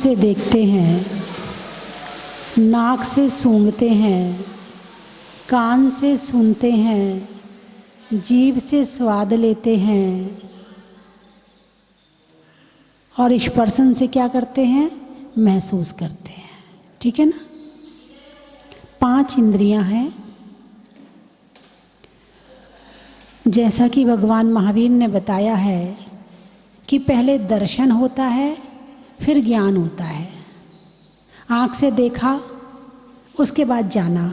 से देखते हैं, नाक से सूंघते हैं, कान से सुनते हैं, जीभ से स्वाद लेते हैं और स्पर्शन से क्या करते हैं? महसूस करते हैं। ठीक है ना? 5 इंद्रियां हैं। जैसा कि भगवान महावीर ने बताया है कि पहले दर्शन होता है, फिर ज्ञान होता है। आँख से देखा, उसके बाद जाना,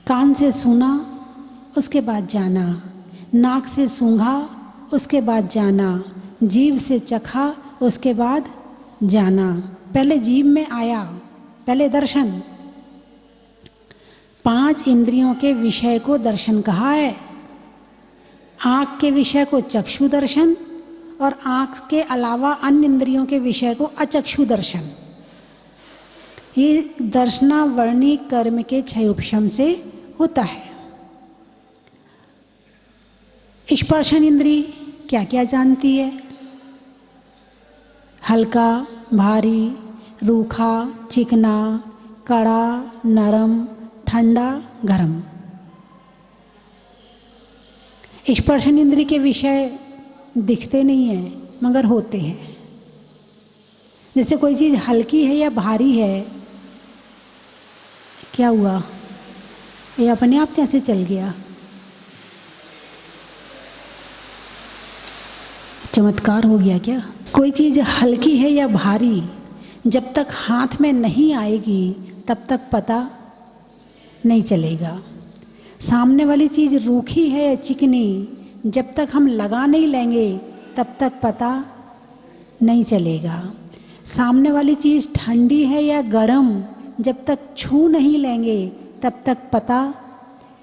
कान से सुना, उसके बाद जाना, नाक से सूंघा, उसके बाद जाना, जीभ से चखा, उसके बाद जाना। पहले जीभ में आया, पहले दर्शन। 5 इंद्रियों के विषय को दर्शन कहा है। आँख के विषय को चक्षु दर्शन और आँख के अलावा अन्य इंद्रियों के विषय को अचक्षु दर्शन। ये दर्शनावर्णी कर्म के क्षय उपशम से होता है। स्पर्शन इंद्री क्या क्या जानती है? हल्का, भारी, रूखा, चिकना, कड़ा, नरम, ठंडा, गरम। स्पर्शन इंद्री के विषय दिखते नहीं हैं मगर होते हैं। जैसे कोई चीज़ हल्की है या भारी है, क्या हुआ? ये अपने आप कैसे चल गया? चमत्कार हो गया क्या? कोई चीज़ हल्की है या भारी, जब तक हाथ में नहीं आएगी तब तक पता नहीं चलेगा। सामने वाली चीज़ रूखी है या चिकनी, जब तक हम लगा नहीं लेंगे तब तक पता नहीं चलेगा। सामने वाली चीज़ ठंडी है या गर्म, जब तक छू नहीं लेंगे तब तक पता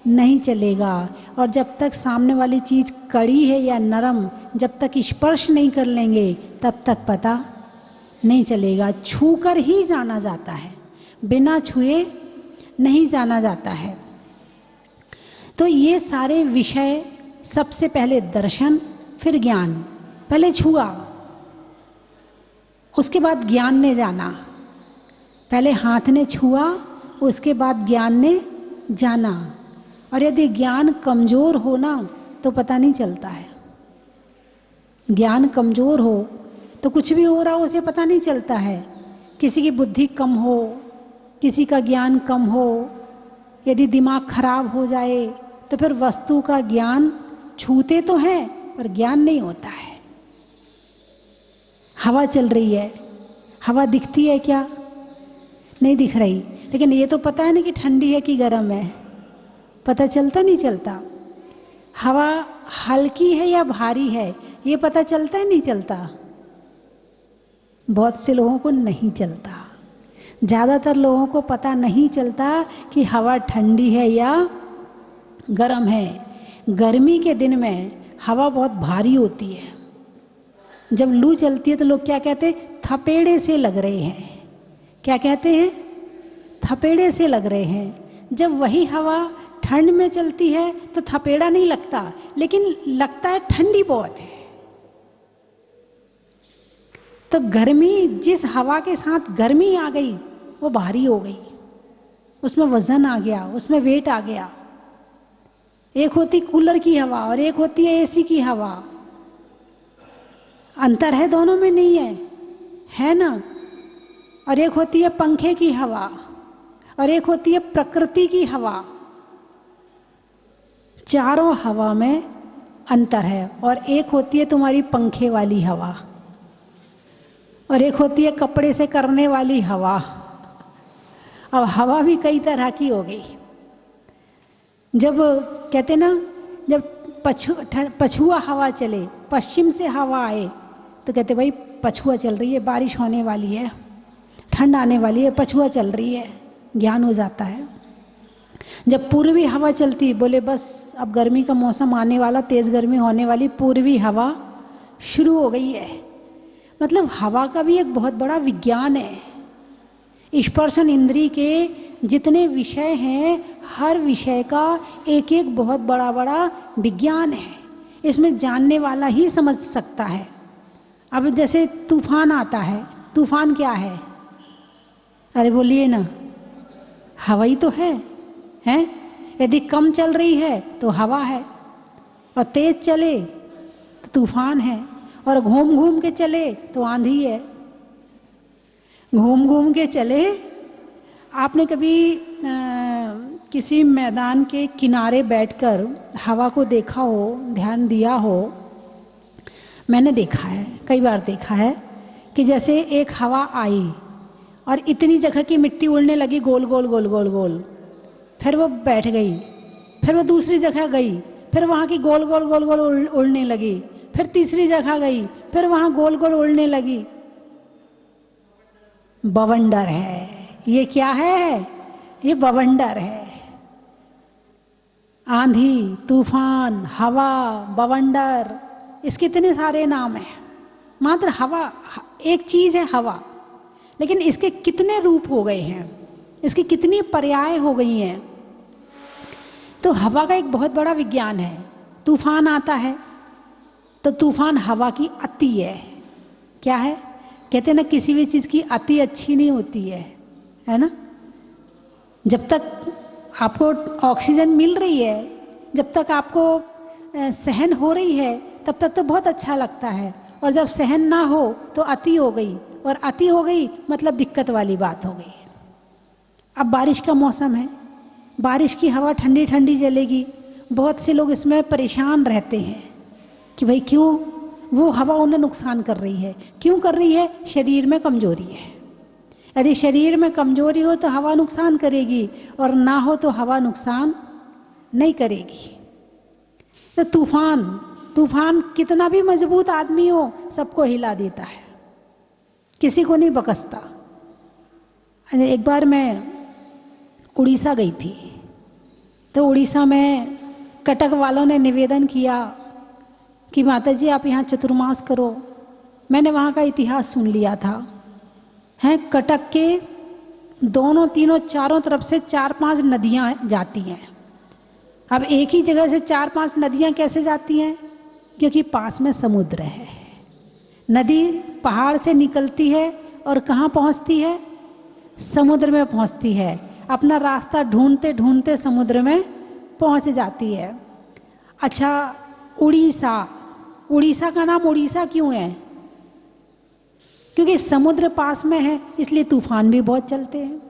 नहीं चलेगा। और जब तक सामने वाली चीज़ कड़ी है या नरम, जब तक स्पर्श नहीं कर लेंगे तब तक पता नहीं चलेगा। छू कर ही जाना जाता है, बिना छुए नहीं जाना जाता है। तो ये सारे विषय, सबसे पहले दर्शन, फिर ज्ञान। पहले छुआ, उसके बाद ज्ञान ने जाना। पहले हाथ ने छुआ, उसके बाद ज्ञान ने जाना। और यदि ज्ञान कमज़ोर हो ना तो पता नहीं चलता है। ज्ञान कमज़ोर हो तो कुछ भी हो रहा हो उसे पता नहीं चलता है। किसी की बुद्धि कम हो, किसी का ज्ञान कम हो, यदि दिमाग खराब हो जाए तो फिर वस्तु का ज्ञान छूते तो हैं पर ज्ञान नहीं होता है। हवा चल रही है, हवा दिखती है क्या? नहीं दिख रही, लेकिन ये तो पता है ना कि ठंडी है कि गर्म है। पता चलता नहीं चलता? हवा हल्की है या भारी है, ये पता चलता है नहीं चलता? बहुत से लोगों को नहीं चलता। ज़्यादातर लोगों को पता नहीं चलता कि हवा ठंडी है या गर्म है। गर्मी के दिन में हवा बहुत भारी होती है। जब लू चलती है तो लोग क्या कहते हैं? थपेड़े से लग रहे हैं। क्या कहते हैं? थपेड़े से लग रहे हैं। जब वही हवा ठंड में चलती है तो थपेड़ा नहीं लगता, लेकिन लगता है ठंडी बहुत है। तो गर्मी, जिस हवा के साथ गर्मी आ गई वो भारी हो गई, उसमें वजन आ गया, उसमें वेट आ गया। एक होती कूलर की हवा और एक होती है एसी की हवा। अंतर है दोनों में? नहीं है, है ना? और एक होती है पंखे की हवा और एक होती है प्रकृति की हवा। चारों हवा में अंतर है। और एक होती है तुम्हारी पंखे वाली हवा और एक होती है कपड़े से करने वाली हवा। अब हवा भी कई तरह की हो गई। जब कहते ना, जब पछुआ हवा चले, पश्चिम से हवा आए तो कहते भाई पछुआ चल रही है, बारिश होने वाली है, ठंड आने वाली है, पछुआ चल रही है, ज्ञान हो जाता है। जब पूर्वी हवा चलती, बोले बस अब गर्मी का मौसम आने वाला, तेज़ गर्मी होने वाली, पूर्वी हवा शुरू हो गई है। मतलब हवा का भी एक बहुत बड़ा विज्ञान है। स्पर्शन इंद्री के जितने विषय हैं, हर विषय का एक एक बहुत बड़ा बड़ा विज्ञान है। इसमें जानने वाला ही समझ सकता है। अब जैसे तूफान आता है, तूफान क्या है? अरे बोलिए ना, हवा ही तो है, हैं? यदि कम चल रही है तो हवा है, और तेज चले तो तूफान है, और घूम घूम के चले तो आंधी है। घूम घूम के चले। आपने कभी किसी मैदान के किनारे बैठकर हवा को देखा हो, ध्यान दिया हो? मैंने देखा है, कई बार देखा है कि जैसे एक हवा आई और इतनी जगह की मिट्टी उड़ने लगी, गोल गोल गोल गोल गोल, फिर वो बैठ गई, फिर वो दूसरी जगह गई, फिर वहाँ की गोल गोल गोल गोल उड़ने लगी, फिर तीसरी जगह गई, फिर वहाँ गोल गोल उड़ने लगी। बवंडर है ये। क्या है ये? बवंडर है। आंधी, तूफान, हवा, बवंडर, इसके इतने सारे नाम हैं। मात्र हवा एक चीज है, हवा, लेकिन इसके कितने रूप हो गए हैं, इसकी कितनी पर्याय हो गई हैं। तो हवा का एक बहुत बड़ा विज्ञान है। तूफान आता है तो तूफान हवा की अति है। क्या है? कहते हैं ना, किसी भी चीज़ की अति अच्छी नहीं होती है ना। जब तक आपको ऑक्सीजन मिल रही है, जब तक आपको सहन हो रही है, तब तक तो बहुत अच्छा लगता है, और जब सहन ना हो तो अति हो गई, और अति हो गई मतलब दिक्कत वाली बात हो गई। अब बारिश का मौसम है, बारिश की हवा ठंडी ठंडी चलेगी। बहुत से लोग इसमें परेशान रहते हैं कि भाई क्यों वो हवा उन्हें नुकसान कर रही है। क्यों कर रही है? शरीर में कमजोरी है। यदि शरीर में कमजोरी हो तो हवा नुकसान करेगी, और ना हो तो हवा नुकसान नहीं करेगी। तो तूफान कितना भी मजबूत आदमी हो, सबको हिला देता है, किसी को नहीं बकसता। एक बार मैं उड़ीसा गई थी, तो उड़ीसा में कटक वालों ने निवेदन किया कि माता जी आप यहाँ चतुर्मास करो। मैंने वहाँ का इतिहास सुन लिया था। हैं, कटक के दोनों तीनों चारों तरफ से 4-5 नदियाँ जाती हैं। अब एक ही जगह से 4-5 नदियाँ कैसे जाती हैं? क्योंकि पास में समुद्र है। नदी पहाड़ से निकलती है और कहाँ पहुँचती है? समुद्र में पहुँचती है। अपना रास्ता ढूंढते ढूंढते समुद्र में पहुँच जाती है। अच्छा, उड़ीसा का नाम उड़ीसा क्यों है? क्योंकि समुद्र पास में है, इसलिए तूफान भी बहुत चलते हैं।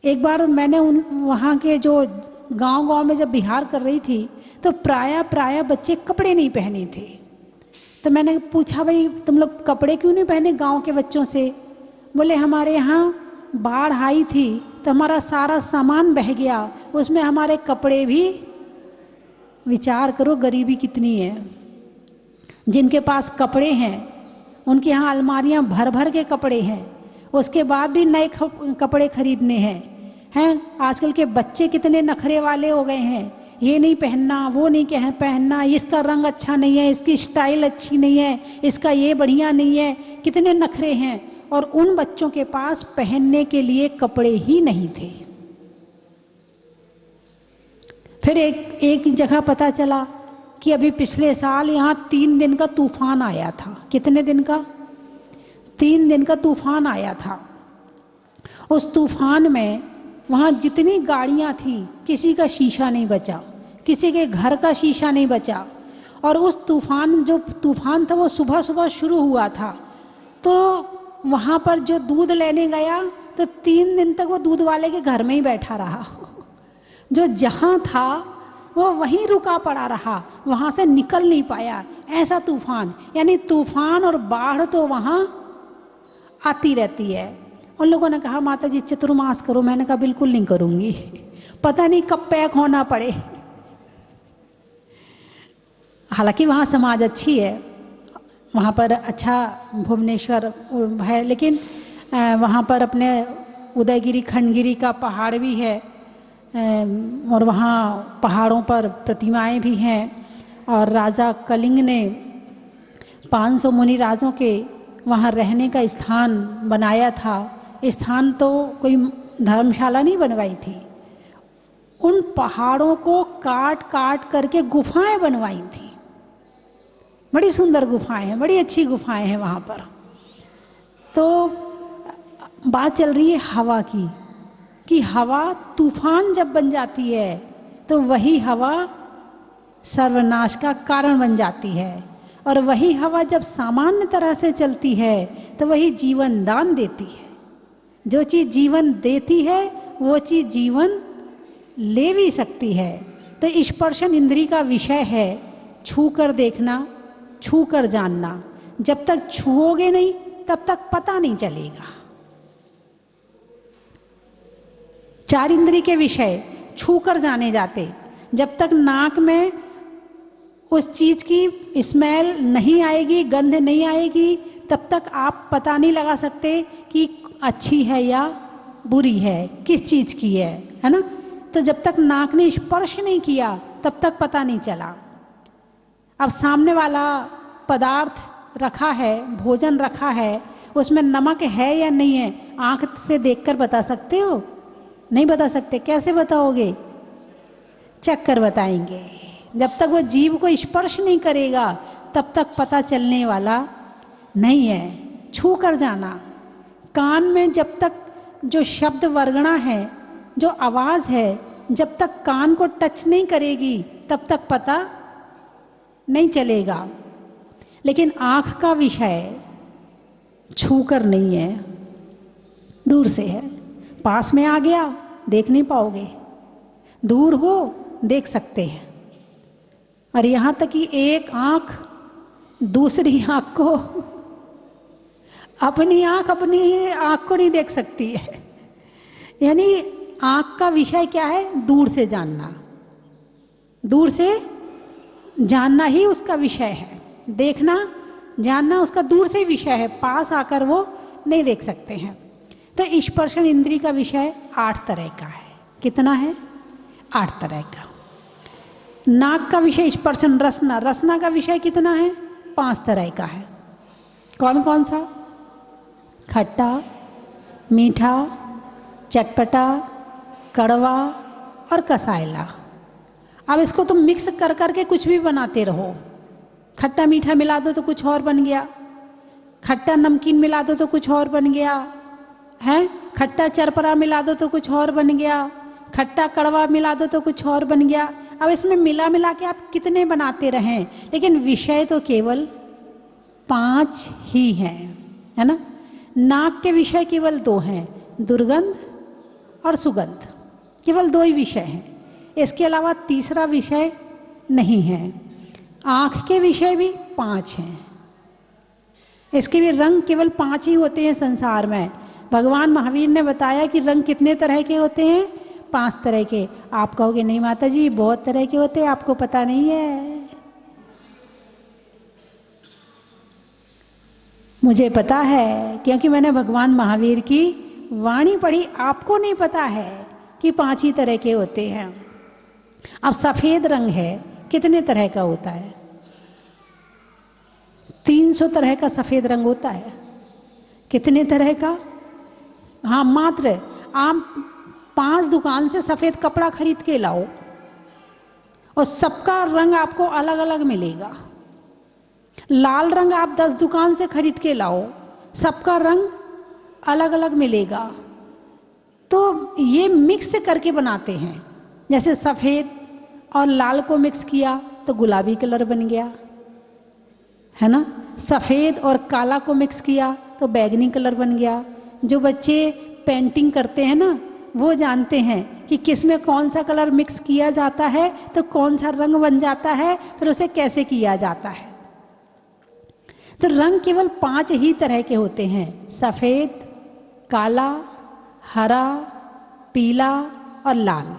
एक बार मैंने वहाँ के जो गांव में जब बिहार कर रही थी, तो प्राय बच्चे कपड़े नहीं पहने थे। तो मैंने पूछा, भाई तुम लोग कपड़े क्यों नहीं पहने गांव के बच्चों से? बोले हमारे यहाँ बाढ़ आई थी तो हमारा सारा सामान बह गया, उसमें हमारे कपड़े भी। विचार करो गरीबी कितनी है। जिनके पास कपड़े हैं उनके यहाँ अलमारियाँ भर भर के कपड़े हैं, उसके बाद भी नए कपड़े खरीदने हैं। आजकल के बच्चे कितने नखरे वाले हो गए हैं, ये नहीं पहनना, वो नहीं पहनना, इसका रंग अच्छा नहीं है, इसकी स्टाइल अच्छी नहीं है, इसका ये बढ़िया नहीं है, कितने नखरे हैं। और उन बच्चों के पास पहनने के लिए कपड़े ही नहीं थे। फिर एक जगह पता चला कि अभी पिछले साल यहाँ 3 दिन का तूफान आया था। कितने दिन का? 3 दिन का तूफान आया था। उस तूफान में वहाँ जितनी गाड़ियाँ थीं, किसी का शीशा नहीं बचा, किसी के घर का शीशा नहीं बचा। और उस तूफान था वो सुबह सुबह शुरू हुआ था। तो वहाँ पर जो दूध लेने गया तो 3 दिन तक वो दूध वाले के घर में ही बैठा रहा। जो जहाँ था वो वहीं रुका पड़ा रहा, वहाँ से निकल नहीं पाया। ऐसा तूफान, यानी तूफान और बाढ़ तो वहाँ आती रहती है। उन लोगों ने कहा माता जी चतुर्मास करो। मैंने कहा बिल्कुल नहीं करूँगी, पता नहीं कब पैक होना पड़े। हालांकि वहाँ समाज अच्छी है, वहाँ पर अच्छा भुवनेश्वर है, लेकिन वहाँ पर अपने उदयगिरी खंडगिरी का पहाड़ भी है, और वहाँ पहाड़ों पर प्रतिमाएं भी हैं। और राजा कलिंग ने 500 मुनि राजों के वहाँ रहने का स्थान बनाया था। स्थान तो कोई धर्मशाला नहीं बनवाई थी, उन पहाड़ों को काट काट करके गुफाएं बनवाई थी। बड़ी सुंदर गुफाएं हैं, बड़ी अच्छी गुफाएं हैं वहाँ पर। तो बात चल रही है हवा की, कि हवा तूफान जब बन जाती है तो वही हवा सर्वनाश का कारण बन जाती है, और वही हवा जब सामान्य तरह से चलती है तो वही जीवन दान देती है। जो चीज़ जीवन देती है वो चीज़ जीवन ले भी सकती है। तो स्पर्शन इंद्री का विषय है छू कर देखना, छू कर जानना। जब तक छुओगे नहीं तब तक पता नहीं चलेगा। चार इंद्री के विषय छू कर जाने जाते। जब तक नाक में उस चीज़ की स्मेल नहीं आएगी, गंध नहीं आएगी, तब तक आप पता नहीं लगा सकते कि अच्छी है या बुरी है, किस चीज़ की है ना। तो जब तक नाक ने स्पर्श नहीं किया तब तक पता नहीं चला। अब सामने वाला पदार्थ रखा है, भोजन रखा है, उसमें नमक है या नहीं है, आँख से देखकर बता सकते हो? नहीं बता सकते। कैसे बताओगे? चख कर बताएंगे। जब तक वो जीव को स्पर्श नहीं करेगा तब तक पता चलने वाला नहीं है। छू कर जाना। कान में जब तक जो शब्द वर्गणा है, जो आवाज़ है, जब तक कान को टच नहीं करेगी तब तक पता नहीं चलेगा। लेकिन आँख का विषय छू कर नहीं है, दूर से है। पास में आ गया देख नहीं पाओगे, दूर हो देख सकते हैं। और यहाँ तक कि एक आँख दूसरी आँख को, अपनी आँख को नहीं देख सकती है। यानी आँख का विषय क्या है? दूर से जानना। दूर से जानना ही उसका विषय है। देखना जानना उसका दूर से विषय है, पास आकर वो नहीं देख सकते हैं। तो स्पर्शन इंद्री का विषय 8 तरह का है। कितना है? 8 तरह का। नाक का विषय स्पर्शन रसना, रसना का विषय कितना है? 5 तरह का है। कौन कौन सा? खट्टा, मीठा, चटपटा, कड़वा और कसायला। अब इसको तुम मिक्स कर करके कुछ भी बनाते रहो। खट्टा मीठा मिला दो तो कुछ और बन गया, खट्टा नमकीन मिला दो तो कुछ और बन गया है, खट्टा चरपरा मिला दो तो कुछ और बन गया, खट्टा कड़वा मिला दो तो कुछ और बन गया। अब इसमें मिला के आप कितने बनाते रहें, लेकिन विषय तो केवल 5 ही हैं, है ना। नाक के विषय केवल 2 हैं, दुर्गंध और सुगंध। केवल 2 ही विषय हैं, इसके अलावा तीसरा विषय नहीं है। आँख के विषय भी 5 हैं, इसके भी रंग केवल 5 ही होते हैं संसार में। भगवान महावीर ने बताया कि रंग कितने तरह के होते हैं? 5 तरह के। आप कहोगे नहीं माता जी बहुत तरह के होते हैं, आपको पता नहीं है। मुझे पता है, क्योंकि मैंने भगवान महावीर की वाणी पढ़ी। आपको नहीं पता है कि 5 ही तरह के होते हैं। अब सफ़ेद रंग है, कितने तरह का होता है? 300 तरह का सफ़ेद रंग होता है। कितने तरह का? हाँ, मात्र आप 5 दुकान से सफ़ेद कपड़ा खरीद के लाओ और सबका रंग आपको अलग अलग मिलेगा। लाल रंग आप 10 दुकान से खरीद के लाओ, सबका रंग अलग अलग मिलेगा। तो ये मिक्स करके बनाते हैं। जैसे सफ़ेद और लाल को मिक्स किया तो गुलाबी कलर बन गया, है ना। सफ़ेद और काला को मिक्स किया तो बैगनी कलर बन गया। जो बच्चे पेंटिंग करते हैं ना, वो जानते हैं कि किस में कौन सा कलर मिक्स किया जाता है तो कौन सा रंग बन जाता है, फिर उसे कैसे किया जाता है। तो रंग केवल 5 ही तरह के होते हैं, सफ़ेद, काला, हरा, पीला और लाल।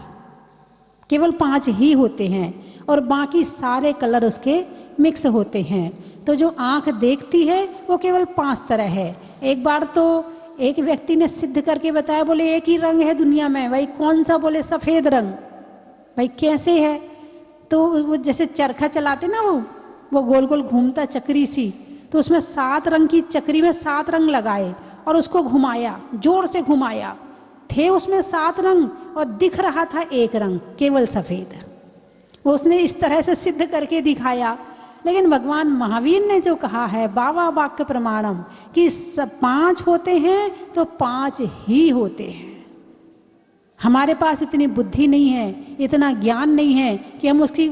केवल 5 ही होते हैं और बाकी सारे कलर उसके मिक्स होते हैं। तो जो आँख देखती है वो केवल 5 तरह है। एक बार तो एक व्यक्ति ने सिद्ध करके बताया, बोले एक ही रंग है दुनिया में। भाई कौन सा? बोले सफ़ेद रंग। भाई कैसे है? तो वो जैसे चरखा चलाते ना, वो गोल गोल घूमता चक्री सी, तो उसमें 7 रंग की चक्री में 7 रंग लगाए और उसको घुमाया, जोर से घुमाया। थे उसमें 7 रंग और दिख रहा था एक रंग, केवल सफ़ेद। वो उसने इस तरह से सिद्ध करके दिखाया लेकिन भगवान महावीर ने जो कहा है बाबा वाक्य प्रमाणम कि सब 5 होते हैं तो 5 ही होते हैं। हमारे पास इतनी बुद्धि नहीं है, इतना ज्ञान नहीं है कि हम उसकी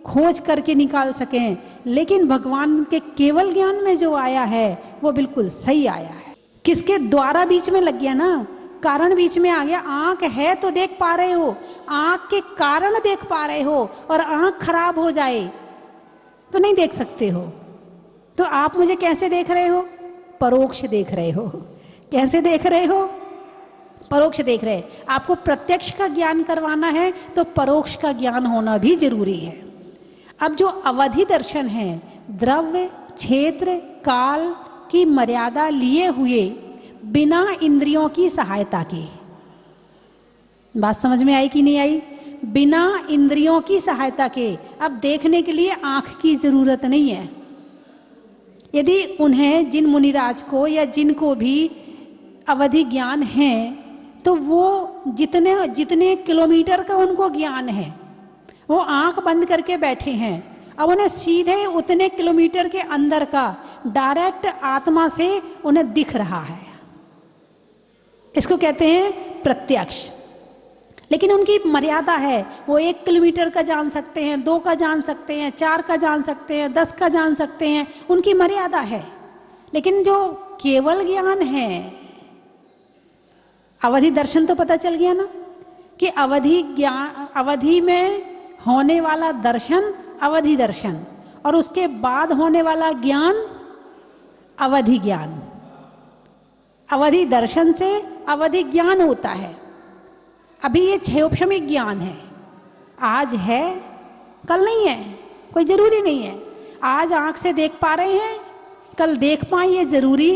खोज करके निकाल सकें, लेकिन भगवान के केवल ज्ञान में जो आया है वो बिल्कुल सही आया है। किसके द्वारा बीच में लग गया ना, कारण बीच में आ गया। आंख है तो देख पा रहे हो, आंख के कारण देख पा रहे हो, और आंख खराब हो जाए तो नहीं देख सकते हो। तो आप मुझे कैसे देख रहे हो? परोक्ष देख रहे हो। कैसे देख रहे हो? परोक्ष देख रहे। आपको प्रत्यक्ष का ज्ञान करवाना है तो परोक्ष का ज्ञान होना भी जरूरी है। अब जो अवधि दर्शन है, द्रव्य, क्षेत्र, काल की मर्यादा लिए हुए बिना इंद्रियों की सहायता के, बात समझ में आई कि नहीं आई? बिना इंद्रियों की सहायता के। अब देखने के लिए आंख की जरूरत नहीं है। यदि उन्हें, जिन मुनिराज को या जिनको भी अवधि ज्ञान है, तो वो जितने जितने किलोमीटर का उनको ज्ञान है, वो आंख बंद करके बैठे हैं। अब उन्हें सीधे उतने किलोमीटर के अंदर का डायरेक्ट आत्मा से उन्हें दिख रहा है। इसको कहते हैं प्रत्यक्ष। लेकिन उनकी मर्यादा है, वो 1 किलोमीटर का जान सकते हैं, 2 का जान सकते हैं, 4 का जान सकते हैं, 10 का जान सकते हैं, उनकी मर्यादा है। लेकिन जो केवल ज्ञान है, अवधि दर्शन तो पता चल गया ना कि अवधि ज्ञान, अवधि में होने वाला दर्शन अवधि दर्शन, और उसके बाद होने वाला ज्ञान अवधि ज्ञान। अवधि दर्शन से अवधि ज्ञान होता है। अभी ये क्षयोपशमिक ज्ञान है, आज है कल नहीं है, कोई जरूरी नहीं है। आज आंख से देख पा रहे हैं, कल देख पाए ये जरूरी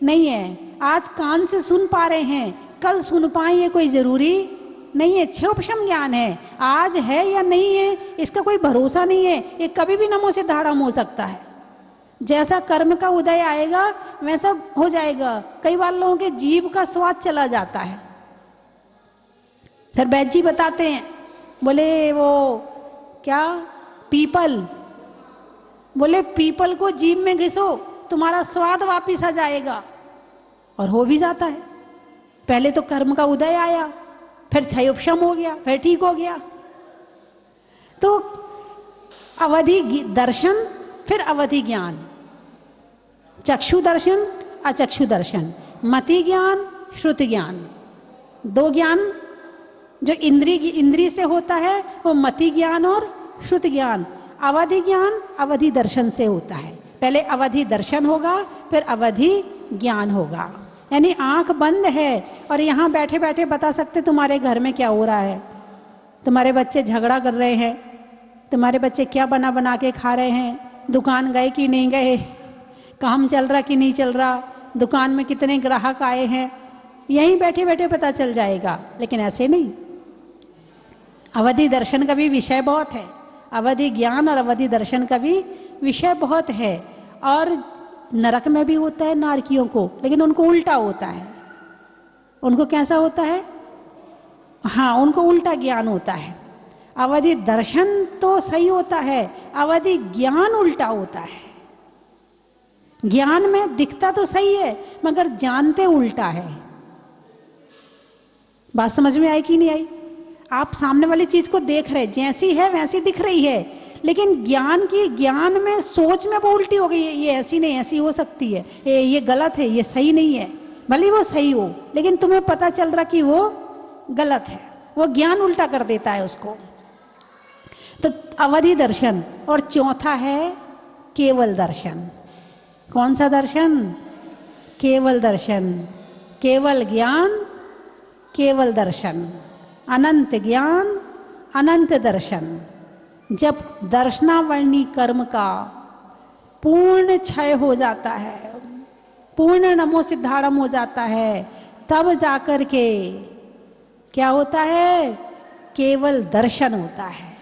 नहीं है। आज कान से सुन पा रहे हैं, कल सुन पाए ये कोई जरूरी नहीं है। क्षयोपशम ज्ञान है, आज है या नहीं है इसका कोई भरोसा नहीं है, ये कभी भी नमो से धाड़म हो सकता है। जैसा कर्म का उदय आएगा वैसा हो जाएगा। कई बार लोगों के जीभ का स्वाद चला जाता है। फिर वैद्य जी बताते हैं, बोले वो क्या, पीपल, बोले पीपल को जीभ में घिसो तुम्हारा स्वाद वापिस आ जाएगा, और हो भी जाता है। पहले तो कर्म का उदय आया, फिर क्षयोपशम हो गया, फिर ठीक हो गया। तो अवधि दर्शन, फिर अवधि ज्ञान, चक्षु दर्शन, अचक्षु दर्शन, मति ज्ञान, श्रुति ज्ञान। 2 ज्ञान जो इंद्री से होता है वो मति ज्ञान और श्रुति ज्ञान। अवधि ज्ञान अवधि दर्शन से होता है। पहले अवधि दर्शन होगा, फिर अवधि ज्ञान होगा। यानी आंख बंद है और यहाँ बैठे बैठे बता सकते तुम्हारे घर में क्या हो रहा है, तुम्हारे बच्चे झगड़ा कर रहे हैं, तुम्हारे बच्चे क्या बना बना के खा रहे हैं, दुकान गए कि नहीं गए, काम चल रहा कि नहीं चल रहा, दुकान में कितने ग्राहक आए हैं, यहीं बैठे बैठे पता चल जाएगा। लेकिन ऐसे नहीं। अवधि दर्शन का भी विषय बहुत है, अवधि ज्ञान और अवधि दर्शन का भी विषय बहुत है। और नरक में भी होता है नारकियों को, लेकिन उनको उल्टा होता है। उनको कैसा होता है? हाँ, उनको उल्टा ज्ञान होता है। अवधि दर्शन तो सही होता है, अवधि ज्ञान उल्टा होता है। ज्ञान में दिखता तो सही है मगर जानते उल्टा है। बात समझ में आई कि नहीं आई? आप सामने वाली चीज को देख रहे, जैसी है वैसी दिख रही है, लेकिन ज्ञान में सोच में वो उल्टी हो गई है, ये ऐसी नहीं ऐसी हो सकती है, ये गलत है, ये सही नहीं है। भले वो सही हो, लेकिन तुम्हें पता चल रहा कि वो गलत है, वो ज्ञान उल्टा कर देता है उसको। तो अवधि दर्शन। और चौथा है केवल दर्शन। कौन सा दर्शन? केवल दर्शन। केवल ज्ञान, केवल दर्शन, अनंत ज्ञान, अनंत दर्शन। जब दर्शनावरणी कर्म का पूर्ण क्षय हो जाता है, पूर्ण नमो सिद्धाड़म हो जाता है, तब जाकर के क्या होता है? केवल दर्शन होता है।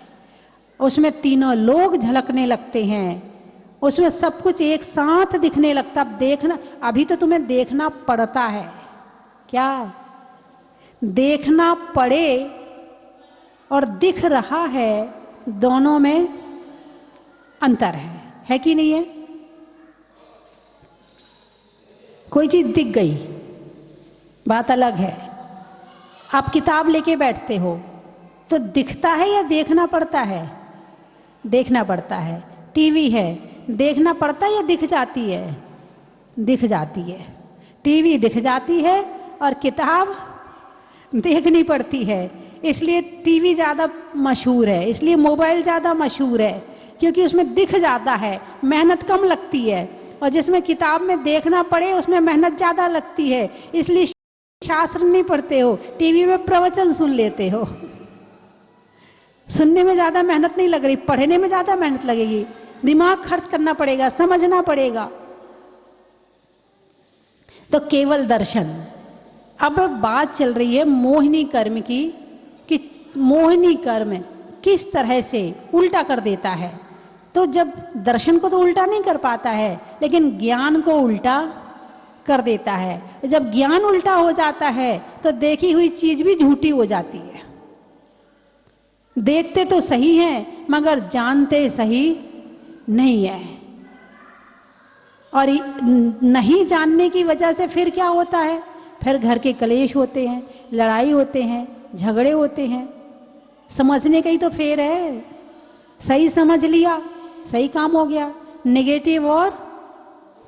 उसमें तीनों लोग झलकने लगते हैं, उसमें सब कुछ एक साथ दिखने लगता। अब देखना, अभी तो तुम्हें देखना पड़ता है, क्या देखना पड़े और दिख रहा है, दोनों में अंतर है। है कि नहीं है? कोई चीज दिख गई, बात अलग है। आप किताब लेके बैठते हो तो दिखता है या देखना पड़ता है? देखना पड़ता है। टीवी है, देखना पड़ता है या दिख जाती है? दिख जाती है। टीवी दिख जाती है और किताब देखनी पड़ती है। इसलिए टीवी ज़्यादा मशहूर है, इसलिए मोबाइल ज़्यादा मशहूर है, क्योंकि उसमें दिख जाता है, मेहनत कम लगती है। और जिसमें किताब में देखना पड़े उसमें मेहनत ज़्यादा लगती है। इसलिए शास्त्र नहीं पढ़ते हो, टीवी में प्रवचन सुन लेते हो। सुनने में ज़्यादा मेहनत नहीं लग रही, पढ़ने में ज़्यादा मेहनत लगेगी, दिमाग खर्च करना पड़ेगा, समझना पड़ेगा। तो केवल दर्शन। अब बात चल रही है मोहिनी कर्म की, कि मोहिनी कर्म किस तरह से उल्टा कर देता है। तो जब दर्शन को तो उल्टा नहीं कर पाता है, लेकिन ज्ञान को उल्टा कर देता है। जब ज्ञान उल्टा हो जाता है तो देखी हुई चीज भी झूठी हो जाती है। देखते तो सही हैं मगर जानते सही नहीं है। और नहीं जानने की वजह से फिर क्या होता है? फिर घर के कलेश होते हैं, लड़ाई होते हैं, झगड़े होते हैं। समझने का ही तो फेर है। सही समझ लिया, सही काम हो गया। नेगेटिव और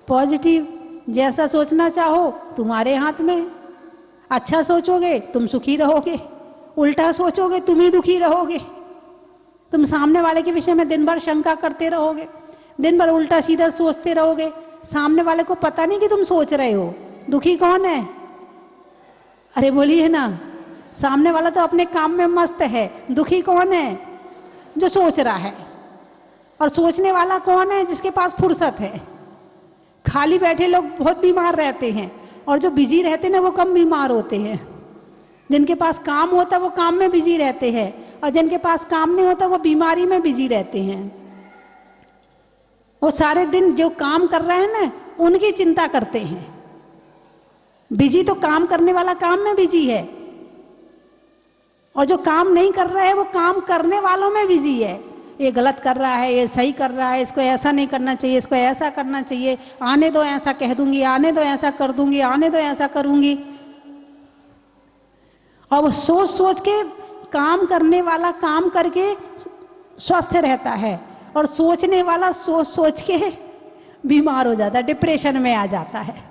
पॉजिटिव, जैसा सोचना चाहो तुम्हारे हाथ में। अच्छा सोचोगे तुम सुखी रहोगे, उल्टा सोचोगे तुम ही दुखी रहोगे। तुम सामने वाले के विषय में दिन भर शंका करते रहोगे, दिन भर उल्टा सीधा सोचते रहोगे, सामने वाले को पता नहीं कि तुम सोच रहे हो। दुखी कौन है? अरे बोलिए ना, सामने वाला तो अपने काम में मस्त है। दुखी कौन है? जो सोच रहा है। और सोचने वाला कौन है? जिसके पास फुर्सत है। खाली बैठे लोग बहुत बीमार रहते हैं, और जो बिजी रहते हैं ना वो कम बीमार होते हैं। जिनके पास काम होता है वो काम में बिजी रहते हैं, और जिनके पास काम नहीं होता वो बीमारी में बिजी रहते हैं। वो सारे दिन जो काम कर रहे हैं ना उनकी चिंता करते हैं। बिजी तो काम करने वाला काम में बिजी है, और जो काम नहीं कर रहा है वो काम करने वालों में बिजी है। ये गलत कर रहा है, ये सही कर रहा है, इसको ऐसा नहीं करना चाहिए, इसको ऐसा करना चाहिए, आने दो ऐसा कह दूंगी, आने दो ऐसा कर दूंगी, आने दो ऐसा करूंगी। और वो सोच सोच के काम करने वाला काम करके स्वस्थ रहता है, और सोचने वाला सोच सोच के बीमार हो जाता है, डिप्रेशन में आ जाता है।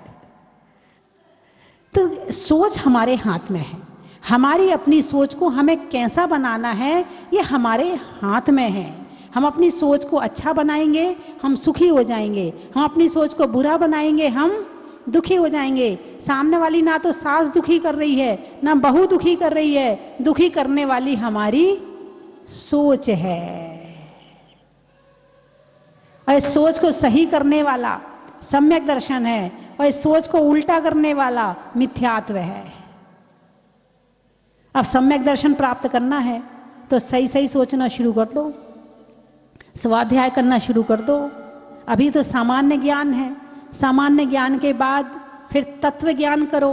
तो सोच हमारे हाथ में है। हमारी अपनी सोच को हमें कैसा बनाना है ये हमारे हाथ में है। हम अपनी सोच को अच्छा बनाएंगे हम सुखी हो जाएंगे, हम अपनी सोच को बुरा बनाएंगे हम दुखी हो जाएंगे। सामने वाली ना तो सास दुखी कर रही है ना बहू दुखी कर रही है, दुखी करने वाली हमारी सोच है। और इस सोच को सही करने वाला सम्यक दर्शन है, और इस सोच को उल्टा करने वाला मिथ्यात्व है। अब सम्यक दर्शन प्राप्त करना है तो सही सही सोचना शुरू कर दो, स्वाध्याय करना शुरू कर दो। अभी तो सामान्य ज्ञान है, सामान्य ज्ञान के बाद फिर तत्व ज्ञान करो,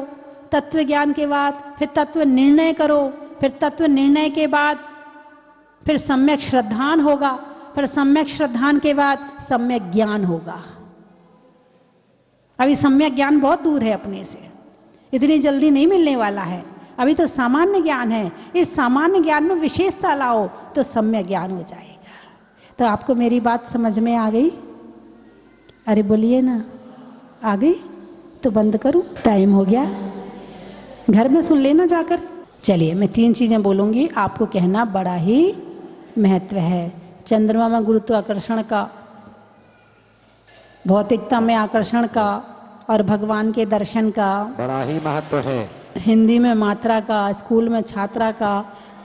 तत्व ज्ञान के बाद फिर तत्व निर्णय करो, फिर तत्व निर्णय के बाद फिर सम्यक श्रद्धान होगा, फिर सम्यक श्रद्धान के बाद सम्यक ज्ञान होगा। अभी सम्यक ज्ञान बहुत दूर है अपने से, इतनी जल्दी नहीं मिलने वाला है। अभी तो सामान्य ज्ञान है, इस सामान्य ज्ञान में विशेषता लाओ तो सम्यक ज्ञान हो जाएगा। तो आपको मेरी बात समझ में आ गई? अरे बोलिए ना, आ गई? तो बंद करूं? टाइम हो गया, घर में सुन लेना जाकर। चलिए मैं 3 चीजें बोलूंगी, आपको कहना बड़ा ही महत्व है। चंद्रमा में गुरुत्वाकर्षण का, भौतिकता में आकर्षण का, और भगवान के दर्शन का बड़ा ही महत्व है। हिंदी में मात्रा का, स्कूल में छात्रा का,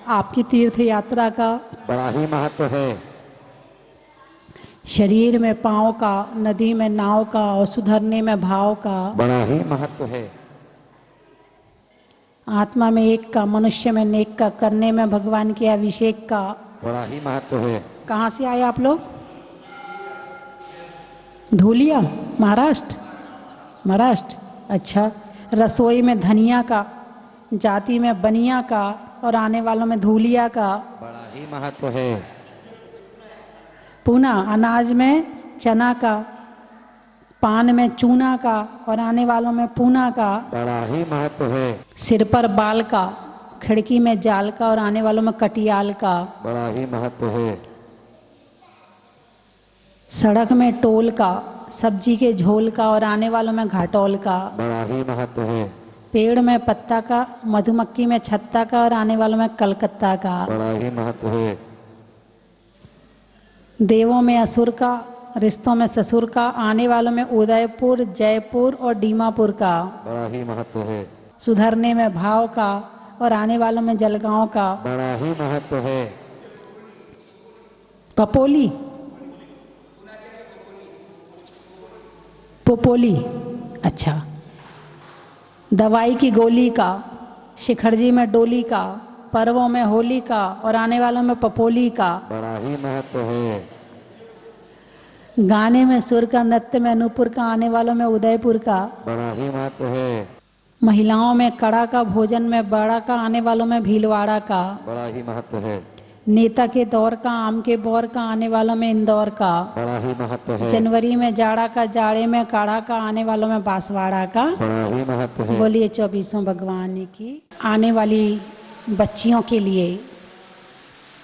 आपकी तीर्थ यात्रा का बड़ा ही महत्व है। शरीर में पांव का, नदी में नाव का, और सुधरने में भाव का बड़ा ही महत्व है। आत्मा में एक का, मनुष्य में नेक का, करने में भगवान के अभिषेक का बड़ा ही महत्व है। कहाँ से आए आप लोग? धूलिया, महाराष्ट्र? महाराष्ट्र, अच्छा। रसोई में धनिया का, जाति में बनिया का, और आने वालों में धूलिया का बड़ा ही महत्व है। पूना, अनाज में चना का, पान में चूना का और आने वालों में पूना का। बड़ा ही महत्व है। सिर पर बाल का, खिड़की में जाल का और आने वालों में कटियाल का। बड़ा ही महत्व है। सड़क में टोल का, सब्जी के झोल का और आने वालों में घाटोल का। बड़ा ही महत्व है। पेड़ में पत्ता का, मधुमक्खी में छत्ता का और आने वालों में कलकत्ता का। बड़ा ही महत्व है। देवों में असुर का, रिश्तों में ससुर का, आने वालों में उदयपुर, जयपुर और दीमापुर का। बड़ा ही महत्व है। सुधरने में भाव का और आने वालों में जलगांव का। बड़ा ही महत्व है। पपोली, पोपोली, अच्छा। दवाई की गोली का, शिखरजी में डोली का, पर्वों में होली का और आने वालों में पपोली का। बड़ा ही महत्व है। गाने में सुर का, नृत्य में अनूपुर का, आने वालों में उदयपुर का। बड़ा ही महत्व है। महिलाओं में कड़ा का, भोजन में बड़ा का, आने वालों में भीलवाड़ा का। बड़ा ही महत्व है। नेता के दौर का, आम के बौर का, आने वालों में इंदौर का। बड़ा ही महत्व है। जनवरी में जाड़ा का, जाड़े में काढ़ा का, आने वालों में बांसवाड़ा का। बड़ा ही महत्व है। बोलिए 24 भगवान की। आने वाली बच्चियों के लिए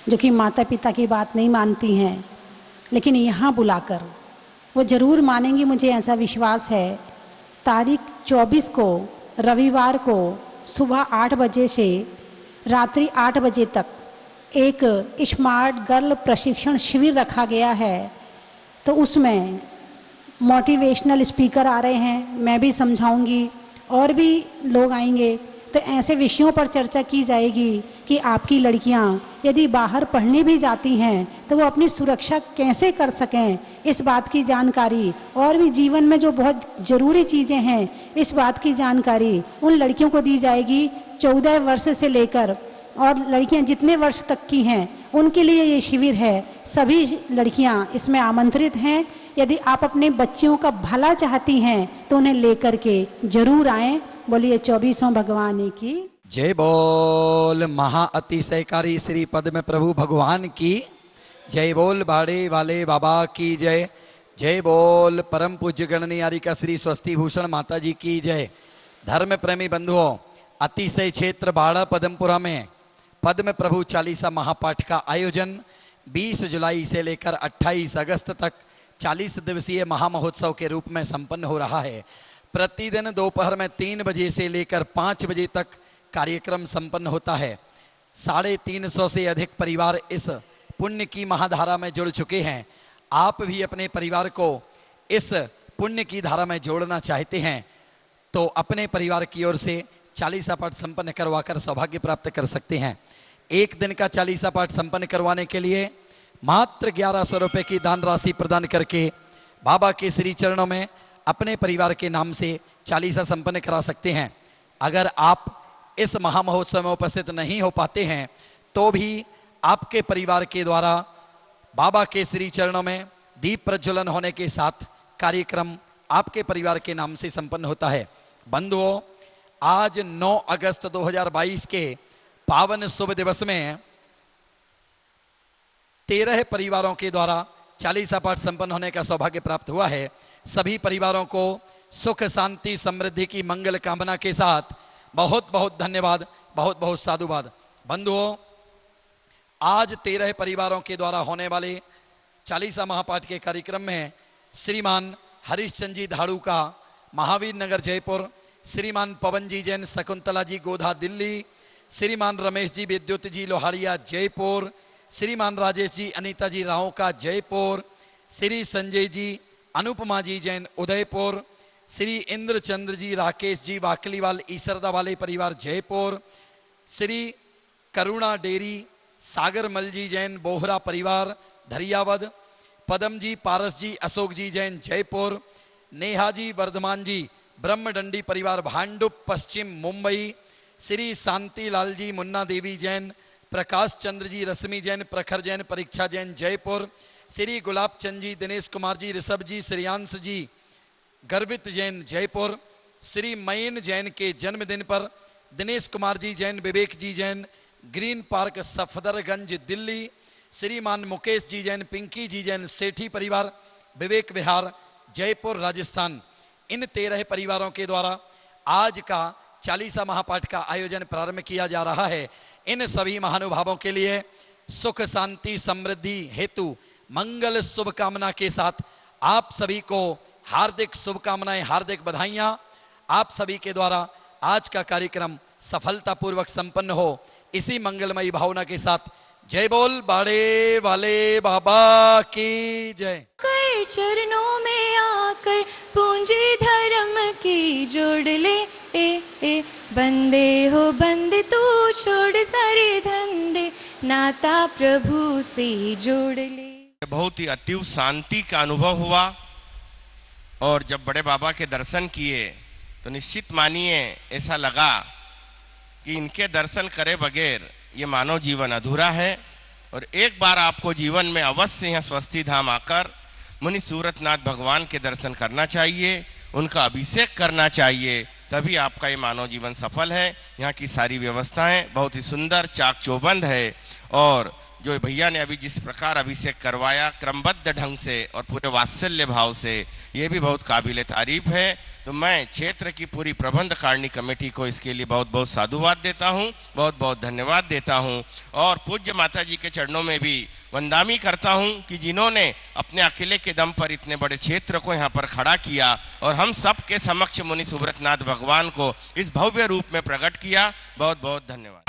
जो कि माता पिता की बात नहीं मानती हैं, लेकिन यहाँ बुलाकर वो ज़रूर मानेंगी, मुझे ऐसा विश्वास है। तारीख 24 को रविवार को सुबह 8 बजे से रात्रि 8 बजे तक एक स्मार्ट गर्ल प्रशिक्षण शिविर रखा गया है। तो उसमें मोटिवेशनल स्पीकर आ रहे हैं, मैं भी समझाऊंगी और भी लोग आएंगे। तो ऐसे विषयों पर चर्चा की जाएगी कि आपकी लड़कियां यदि बाहर पढ़ने भी जाती हैं तो वो अपनी सुरक्षा कैसे कर सकें, इस बात की जानकारी, और भी जीवन में जो बहुत ज़रूरी चीज़ें हैं इस बात की जानकारी उन लड़कियों को दी जाएगी 14 वर्ष से लेकर, और लड़कियां जितने वर्ष तक की हैं उनके लिए ये शिविर है। सभी लड़कियां इसमें आमंत्रित हैं। यदि आप अपने बच्चियों का भला चाहती हैं तो उन्हें लेकर के जरूर आएं। बोलिए 24 भगवान की जय बोल। महाअतिशयकारी श्री पद्म प्रभु भगवान की जय बोल। बाड़े वाले बाबा की जय। जय बोल। परम पूज्य गणनियारिका श्री स्वस्ति भूषण माता जी की जय। धर्म प्रेमी बंधुओं, अतिशय क्षेत्र बाड़ा पदमपुरा में पद्म प्रभु चालीसा महापाठ का आयोजन 20 जुलाई से लेकर 28 अगस्त तक 40 दिवसीय महामहोत्सव के रूप में संपन्न हो रहा है। प्रतिदिन दोपहर में 3 बजे से लेकर 5 बजे तक कार्यक्रम संपन्न होता है। 350 से अधिक परिवार इस पुण्य की महाधारा में जुड़ चुके हैं। आप भी अपने परिवार को इस पुण्य की धारा में जोड़ना चाहते हैं तो अपने परिवार की ओर से चालीसा पाठ संपन्न करवाकर सौभाग्य प्राप्त कर सकते हैं। एक दिन का चालीसा पाठ संपन्न करवाने के लिए मात्र 1100 रुपये की दान राशि प्रदान करके बाबा के श्री चरणों में अपने परिवार के नाम से चालीसा संपन्न करा सकते हैं। अगर आप इस महामहोत्सव में उपस्थित नहीं हो पाते हैं तो भी आपके परिवार के द्वारा बाबा के श्री चरणों में दीप प्रज्वलन होने के साथ कार्यक्रम आपके परिवार के नाम से संपन्न होता है। बंधुओं, आज 9 अगस्त 2022 के पावन शुभ दिवस में 13 परिवारों के द्वारा चालीसा पाठ संपन्न होने का सौभाग्य प्राप्त हुआ है। सभी परिवारों को सुख शांति समृद्धि की मंगल कामना के साथ बहुत बहुत धन्यवाद, बहुत बहुत साधुवाद। बंधुओं, आज 13 परिवारों के द्वारा होने वाले चालीसा महापाठ के कार्यक्रम में श्रीमान हरीशचंद जी धाड़ू का महावीर नगर जयपुर, श्रीमान पवन जी जैन शकुंतला जी गोधा दिल्ली, श्रीमान रमेश जी विद्युत जी लोहाड़िया जयपुर, श्रीमान राजेश जी अनीता जी राव का जयपुर, श्री संजय जी अनुपमा जी जैन उदयपुर, श्री इंद्रचंद्र जी राकेश जी वाकलीवाल ईसरदा वाले परिवार जयपुर, श्री करुणा डेरी सागर मल जी जैन बोहरा परिवार धरियावद, पदम जी पारस जी अशोक जी जैन जयपुर, नेहा जी वर्धमान जी ब्रह्मडंडी परिवार भांडुप पश्चिम मुंबई, श्री शांतिलाल जी मुन्ना देवी जैन, प्रकाश चंद्र जी रश्मि जैन प्रखर जैन परीक्षा जैन जयपुर, श्री गुलाब चंद जी दिनेश कुमार जी ऋषभ जी श्रेयांश जी गर्वित जैन जयपुर, श्री मयन जैन के जन्मदिन पर दिनेश कुमार जी जैन विवेक जी जैन ग्रीन पार्क सफदरगंज दिल्ली, श्रीमान मुकेश जी जैन पिंकी जी जैन सेठी परिवार विवेक विहार, जयपुर, राजस्थान, इन 13 परिवारों के द्वारा आज का 40वां महापाठ का आयोजन प्रारंभ किया जा रहा है। इन सभी महानुभावों के लिए सुख शांति समृद्धि हेतु मंगल शुभकामना के साथ आप सभी को हार्दिक शुभकामनाएं, हार्दिक बधाइयां। आप सभी के द्वारा आज का कार्यक्रम सफलतापूर्वक संपन्न हो, इसी मंगलमयी भावना के साथ जय बोल बाड़े वाले बाबा की जय। कर चरणों में आकर पूंजी धर्म की जोड़ ले, बंदे हो बंदे तू छोड़ सारे धंधे, नाता प्रभु से जोड़ ले। बहुत ही अतीव शांति का अनुभव हुआ और जब बड़े बाबा के दर्शन किए तो निश्चित मानिए ऐसा लगा कि इनके दर्शन करे बगैर ये मानव जीवन अधूरा है। और एक बार आपको जीवन में अवश्य यहाँ स्वस्ति धाम आकर मुनि सूरतनाथ भगवान के दर्शन करना चाहिए, उनका अभिषेक करना चाहिए, तभी आपका ये मानव जीवन सफल है। यहाँ की सारी व्यवस्थाएं बहुत ही सुंदर चाक चौबंद है और जो भैया ने अभी जिस प्रकार अभिषेक करवाया क्रमबद्ध ढंग से और पूरे वात्सल्य भाव से, ये भी बहुत काबिल तारीफ है। तो मैं क्षेत्र की पूरी प्रबंध कारिणी कमेटी को इसके लिए बहुत बहुत साधुवाद देता हूँ, बहुत बहुत धन्यवाद देता हूँ और पूज्य माता जी के चरणों में भी वंदामी करता हूँ कि जिन्होंने अपने अकेले के दम पर इतने बड़े क्षेत्र को यहाँ पर खड़ा किया और हम सब के समक्ष मुनि सुब्रतनाथ भगवान को इस भव्य रूप में प्रकट किया। बहुत बहुत धन्यवाद।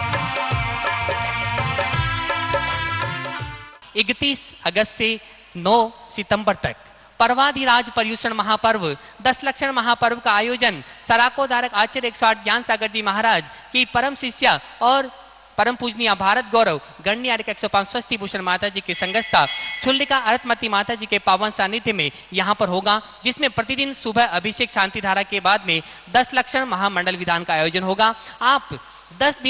31 अगस्त से 9 सितंबर तक पर्वाधिराज पर्यूषण महापर्व 10 लक्षण महापर्व का आयोजन सराकोधारक आचार्य 108 ज्ञान सागर जी महाराज की परम शिष्या और परम पूजनीय भारत गौरव गण्य 105 स्वस्ति भूषण माता जी की संगस्था छुल्लिका अरतमती माता जी के पावन सानिध्य में यहाँ पर होगा, जिसमें प्रतिदिन सुबह अभिषेक शांति धारा के बाद में 10 लक्षण महामंडल विधान का आयोजन होगा। आप 10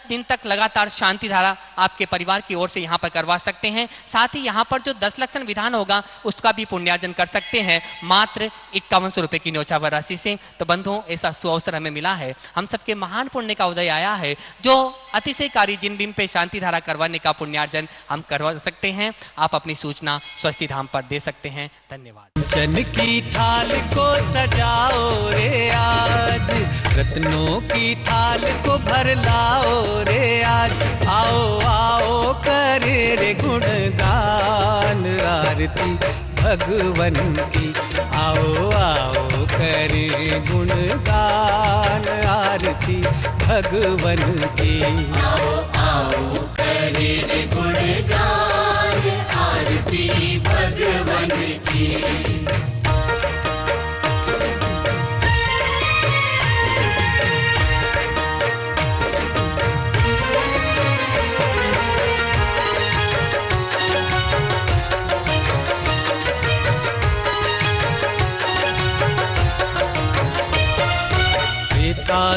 दिन तक लगातार शांति धारा आपके परिवार की ओर से यहाँ पर करवा सकते हैं। साथ ही यहाँ पर जो 10 लक्षण विधान होगा उसका भी पुण्यार्जन कर सकते हैं मात्र 5100 रुपये की न्योछावर राशि से। तो बंधुओं, ऐसा सुअवसर हमें मिला है, हम सबके महान पुण्य का उदय आया है, जो अतिशयकारी जिन बिंब पे शांति धारा करवाने का पुण्यार्जन हम करवा सकते हैं। आप अपनी सूचना स्वस्ति धाम पर दे सकते हैं। धन्यवाद। चन की थाल को सजाओ रे आज, रत्नों की थाल को भर लाओ रे आज, आओ आओ करे रे गुणगान आरती भगवन की, आओ आओ करे गुणगान आरती भगवन की, आओ आओ करे रे गुणगान आरती भगवन की।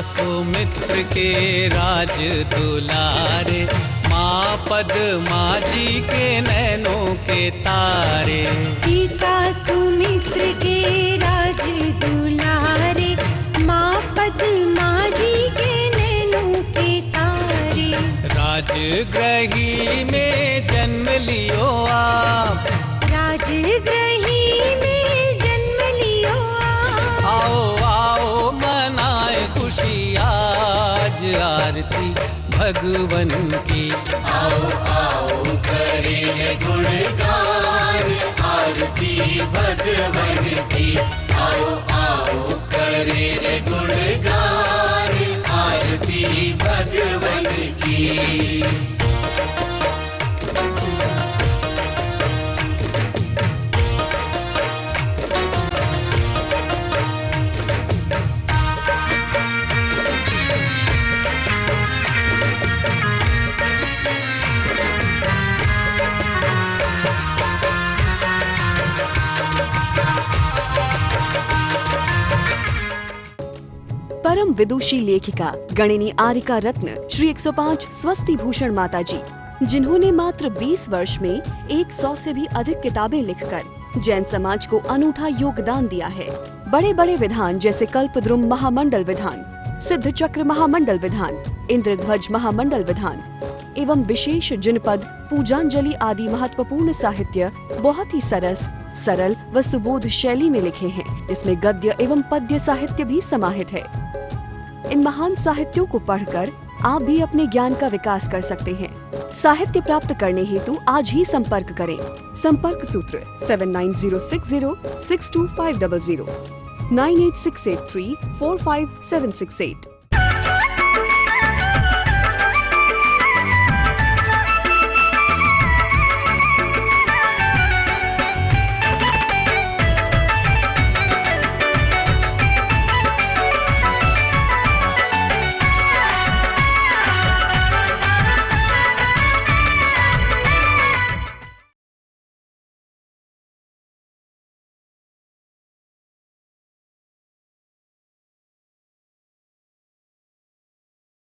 सुमित्र के राज दुलारे, माँ पद्मा जी के नैनों के तारे, पिता सुमित्र के राज दुलारे, माँ पद्मा जी के नैनों के तारे, राजगृही में जन्म लियो आप, राजगृही में जन्म लियो आप, आओ आओ मनाए खुशी आज आरती भगवन की, आओ आओ करे गुणगान आरती भगवन की, आओ आओ करे गुणगान आरती भगवन की। परम विदुषी लेखिका गणिनी आरिका रत्न श्री 105 स्वस्ति भूषण माता जी, जिन्होंने मात्र 20 वर्ष में 100 से भी अधिक किताबें लिखकर जैन समाज को अनूठा योगदान दिया है। बड़े बड़े विधान जैसे कल्पद्रुम महामंडल विधान, सिद्ध चक्र महामंडल विधान, इंद्रध्वज महामंडल विधान एवं विशेष जिनपद पूजांजलि आदि महत्वपूर्ण साहित्य बहुत ही सरस, सरल व सुबोध शैली में लिखे हैं, जिसमें गद्य एवं पद्य साहित्य भी समाहित है। इन महान साहित्यों को पढ़कर आप भी अपने ज्ञान का विकास कर सकते हैं। साहित्य प्राप्त करने हेतु आज ही संपर्क करें। संपर्क सूत्र 7906062500 98683 45768।